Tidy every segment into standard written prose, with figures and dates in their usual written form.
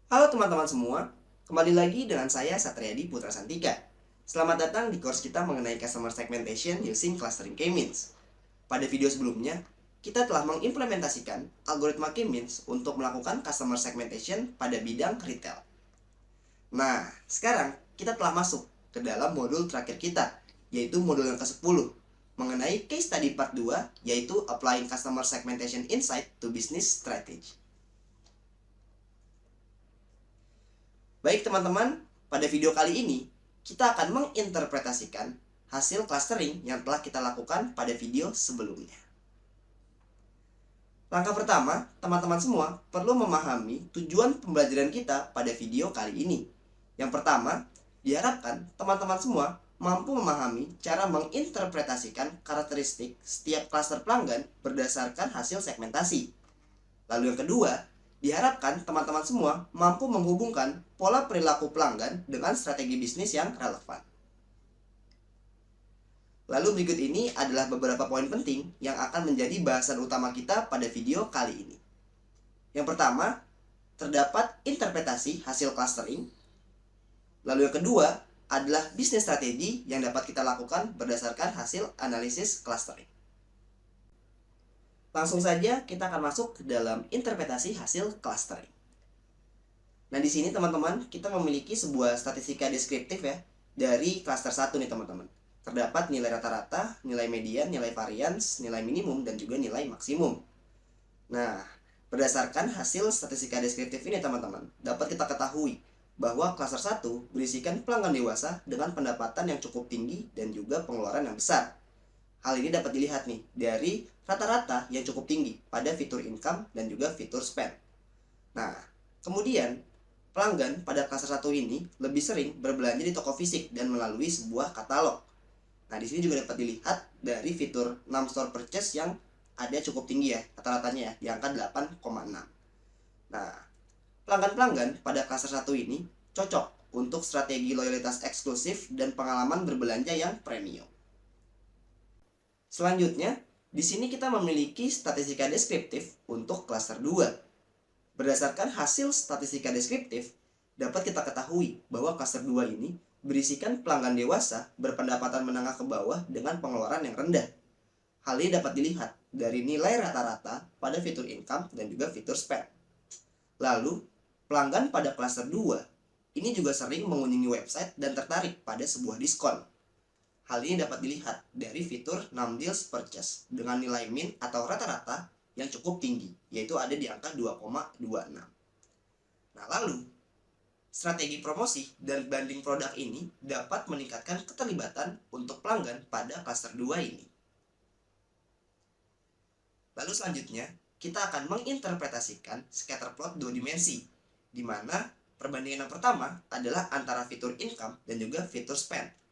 Halo teman-teman semua, kembali lagi dengan saya Satriadi Putra Santika. Selamat datang di course kita mengenai Customer Segmentation using Clustering K-Means. Pada video sebelumnya, kita telah mengimplementasikan algoritma K-Means untuk melakukan Customer Segmentation pada bidang retail. Nah, sekarang kita telah masuk ke dalam modul terakhir kita, yaitu modul yang ke-10, mengenai case study part 2, yaitu Applying Customer Segmentation Insight to Business Strategy. Baik teman-teman, pada video kali ini kita akan menginterpretasikan hasil clustering yang telah kita lakukan pada video sebelumnya. Langkah pertama, teman-teman semua perlu memahami tujuan pembelajaran kita pada video kali ini. Yang pertama, diharapkan teman-teman semua mampu memahami cara menginterpretasikan karakteristik setiap klaster pelanggan berdasarkan hasil segmentasi. Lalu yang kedua, diharapkan teman-teman semua mampu menghubungkan pola perilaku pelanggan dengan strategi bisnis yang relevan. Lalu berikut ini adalah beberapa poin penting yang akan menjadi bahasan utama kita pada video kali ini. Yang pertama, terdapat interpretasi hasil clustering. Lalu yang kedua adalah bisnis strategi yang dapat kita lakukan berdasarkan hasil analisis clustering. Langsung saja kita akan masuk ke dalam interpretasi hasil clustering. Nah, di sini teman-teman, kita memiliki sebuah statistika deskriptif ya dari cluster 1 nih teman-teman. Terdapat nilai rata-rata, nilai median, nilai varians, nilai minimum, dan juga nilai maksimum. Nah, berdasarkan hasil statistika deskriptif ini teman-teman, dapat kita ketahui bahwa cluster 1 berisikan pelanggan dewasa dengan pendapatan yang cukup tinggi dan juga pengeluaran yang besar. Hal ini dapat dilihat nih dari rata-rata yang cukup tinggi pada fitur income dan juga fitur spend. Nah, kemudian pelanggan pada cluster 1 ini lebih sering berbelanja di toko fisik dan melalui sebuah katalog. Nah, di sini juga dapat dilihat dari fitur 6 store purchase yang ada cukup tinggi ya, rata-ratanya ya, di angka 8,6. Nah, pelanggan-pelanggan pada cluster 1 ini cocok untuk strategi loyalitas eksklusif dan pengalaman berbelanja yang premium. Selanjutnya, di sini kita memiliki statistika deskriptif untuk cluster 2. Berdasarkan hasil statistika deskriptif, dapat kita ketahui bahwa cluster 2 ini berisikan pelanggan dewasa berpendapatan menengah ke bawah dengan pengeluaran yang rendah. Hal ini dapat dilihat dari nilai rata-rata pada fitur income dan juga fitur spend. Lalu, pelanggan pada cluster 2 ini juga sering mengunjungi website dan tertarik pada sebuah diskon. Hal ini dapat dilihat dari fitur 6 deals purchase dengan nilai min atau rata-rata yang cukup tinggi, yaitu ada di angka 2,26. Nah, lalu strategi promosi dan banding produk ini dapat meningkatkan keterlibatan untuk pelanggan pada cluster 2 ini. Lalu selanjutnya, kita akan menginterpretasikan scatter plot 2 dimensi, di mana perbandingan yang pertama adalah antara fitur income dan juga fitur spend.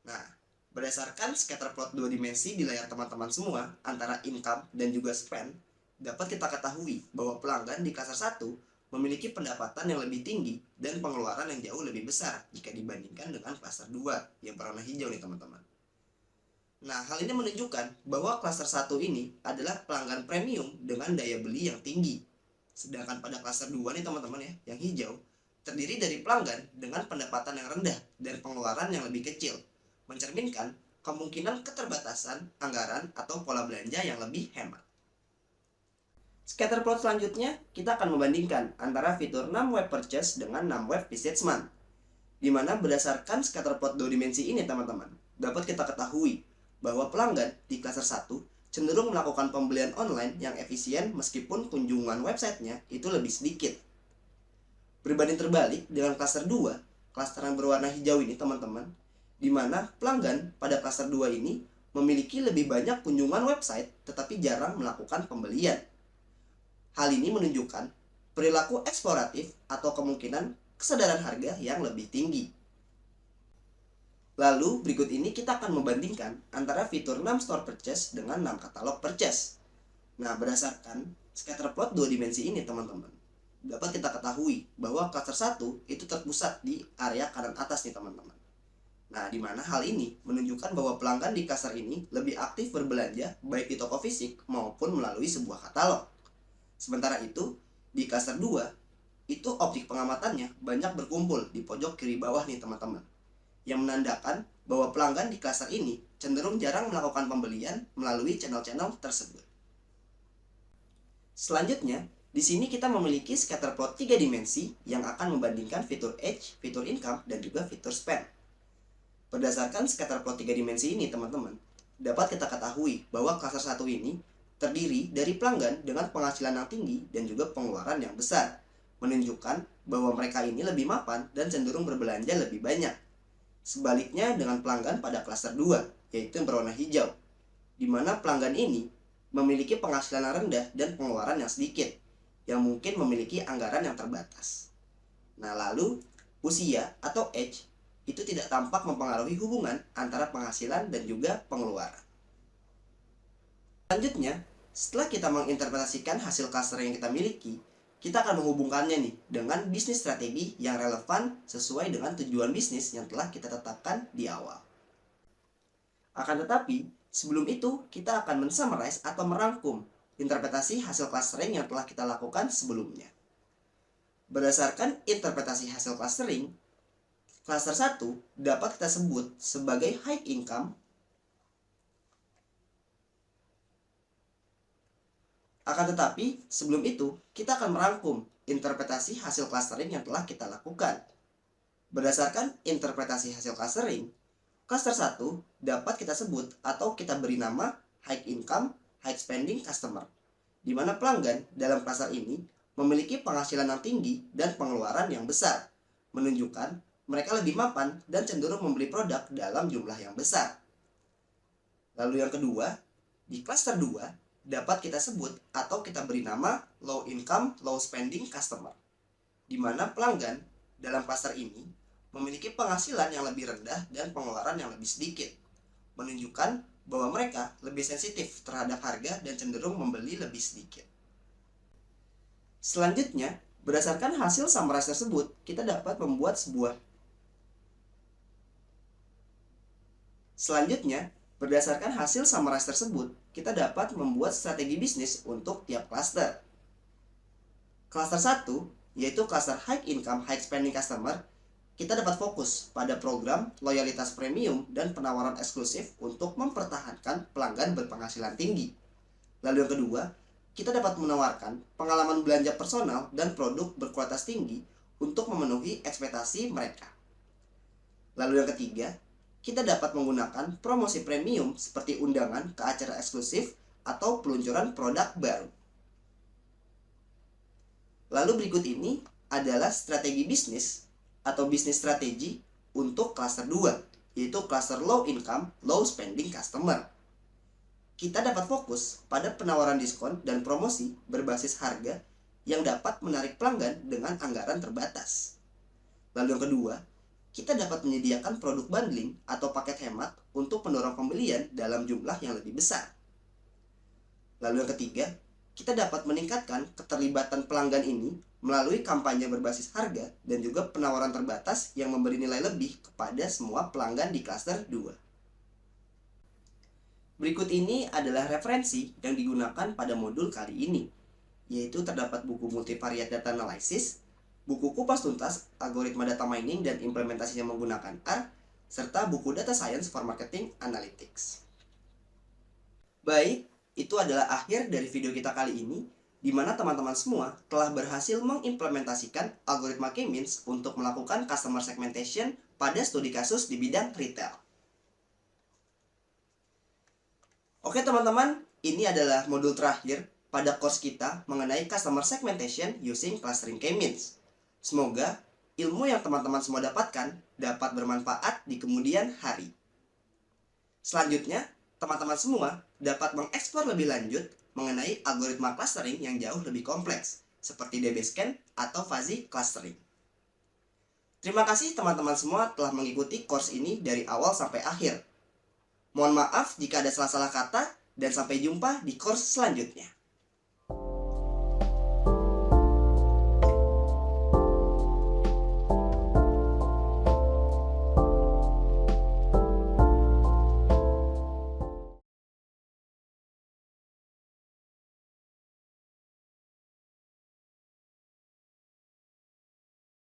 Nah, berdasarkan scatter plot 2 dimensi di layar teman-teman semua antara income dan juga spend, dapat kita ketahui bahwa pelanggan di cluster 1 memiliki pendapatan yang lebih tinggi dan pengeluaran yang jauh lebih besar jika dibandingkan dengan cluster 2 yang berwarna hijau nih teman-teman. Nah, hal ini menunjukkan bahwa cluster 1 ini adalah pelanggan premium dengan daya beli yang tinggi. Sedangkan pada cluster 2 nih teman-teman ya, yang hijau, terdiri dari pelanggan dengan pendapatan yang rendah dan pengeluaran yang lebih kecil, mencerminkan kemungkinan keterbatasan anggaran atau pola belanja yang lebih hemat. Scatter plot selanjutnya, kita akan membandingkan antara fitur 6 web purchase dengan 6 web visits month. Di mana berdasarkan scatter plot 2 dimensi ini teman-teman, dapat kita ketahui bahwa pelanggan di cluster 1 cenderung melakukan pembelian online yang efisien meskipun kunjungan websitenya itu lebih sedikit. Berbanding terbalik dengan cluster 2, cluster yang berwarna hijau ini teman-teman, di mana pelanggan pada cluster 2 ini memiliki lebih banyak kunjungan website tetapi jarang melakukan pembelian. Hal ini menunjukkan perilaku eksploratif atau kemungkinan kesadaran harga yang lebih tinggi. Lalu berikut ini kita akan membandingkan antara fitur 6 store purchase dengan 6 katalog purchase. Nah, berdasarkan scatter plot 2 dimensi ini teman-teman, dapat kita ketahui bahwa cluster 1 itu terpusat di area kanan atas nih teman-teman. Nah, di mana hal ini menunjukkan bahwa pelanggan di cluster ini lebih aktif berbelanja baik di toko fisik maupun melalui sebuah katalog. Sementara itu, di cluster 2, itu objek pengamatannya banyak berkumpul di pojok kiri bawah nih teman-teman, yang menandakan bahwa pelanggan di klaster ini cenderung jarang melakukan pembelian melalui channel-channel tersebut. Selanjutnya, di sini kita memiliki scatter plot 3 dimensi yang akan membandingkan fitur age, fitur income, dan juga fitur spend. Berdasarkan scatter plot 3 dimensi ini teman-teman, dapat kita ketahui bahwa klaster 1 ini terdiri dari pelanggan dengan penghasilan yang tinggi dan juga pengeluaran yang besar, menunjukkan bahwa mereka ini lebih mapan dan cenderung berbelanja lebih banyak. Sebaliknya dengan pelanggan pada klaster 2, yaitu yang berwarna hijau, di mana pelanggan ini memiliki penghasilan yang rendah dan pengeluaran yang sedikit, yang mungkin memiliki anggaran yang terbatas. Nah lalu, usia atau age itu tidak tampak mempengaruhi hubungan antara penghasilan dan juga pengeluaran. Selanjutnya, setelah kita menginterpretasikan hasil cluster yang kita miliki, kita akan menghubungkannya nih dengan bisnis strategi yang relevan sesuai dengan tujuan bisnis yang telah kita tetapkan di awal. Akan tetapi, sebelum itu kita akan men-summarize atau merangkum interpretasi hasil clustering yang telah kita lakukan sebelumnya. Berdasarkan interpretasi hasil clustering, cluster 1 dapat kita sebut sebagai high income. Akan tetapi, sebelum itu, kita akan merangkum interpretasi hasil clustering yang telah kita lakukan. Berdasarkan interpretasi hasil clustering, cluster 1 dapat kita sebut atau kita beri nama high income, high spending customer, di mana pelanggan dalam cluster ini memiliki penghasilan yang tinggi dan pengeluaran yang besar, menunjukkan mereka lebih mapan dan cenderung membeli produk dalam jumlah yang besar. Lalu yang kedua, di cluster 2, dapat kita sebut atau kita beri nama low income, low spending customer, di mana pelanggan dalam cluster ini memiliki penghasilan yang lebih rendah dan pengeluaran yang lebih sedikit, menunjukkan bahwa mereka lebih sensitif terhadap harga dan cenderung membeli lebih sedikit. Selanjutnya, berdasarkan hasil summarize tersebut, kita dapat membuat Berdasarkan hasil summarize tersebut, kita dapat membuat strategi bisnis untuk tiap cluster. Cluster 1, yaitu cluster high income, high spending customer, kita dapat fokus pada program loyalitas premium dan penawaran eksklusif untuk mempertahankan pelanggan berpenghasilan tinggi. Lalu yang kedua, kita dapat menawarkan pengalaman belanja personal dan produk berkualitas tinggi untuk memenuhi ekspektasi mereka. Lalu yang ketiga, kita dapat menggunakan promosi premium seperti undangan ke acara eksklusif atau peluncuran produk baru. Lalu berikut ini adalah strategi bisnis atau bisnis strategi untuk cluster 2, yaitu cluster low income, low spending customer. Kita dapat fokus pada penawaran diskon dan promosi berbasis harga yang dapat menarik pelanggan dengan anggaran terbatas. Lalu yang kedua, kita dapat menyediakan produk bundling atau paket hemat untuk mendorong pembelian dalam jumlah yang lebih besar. Lalu yang ketiga, kita dapat meningkatkan keterlibatan pelanggan ini melalui kampanye berbasis harga dan juga penawaran terbatas yang memberi nilai lebih kepada semua pelanggan di cluster 2. Berikut ini adalah referensi yang digunakan pada modul kali ini, yaitu terdapat buku multivariate data analysis, buku kupas tuntas algoritma data mining dan implementasinya menggunakan R, serta buku data science for marketing analytics. Baik, itu adalah akhir dari video kita kali ini, di mana teman-teman semua telah berhasil mengimplementasikan algoritma K-means untuk melakukan customer segmentation pada studi kasus di bidang retail. Oke teman-teman, ini adalah modul terakhir pada course kita mengenai customer segmentation using clustering K-means. Semoga ilmu yang teman-teman semua dapatkan dapat bermanfaat di kemudian hari. Selanjutnya, teman-teman semua dapat mengeksplor lebih lanjut mengenai algoritma clustering yang jauh lebih kompleks, seperti DB-scan atau fuzzy clustering. Terima kasih teman-teman semua telah mengikuti course ini dari awal sampai akhir. Mohon maaf jika ada salah-salah kata, dan sampai jumpa di course selanjutnya.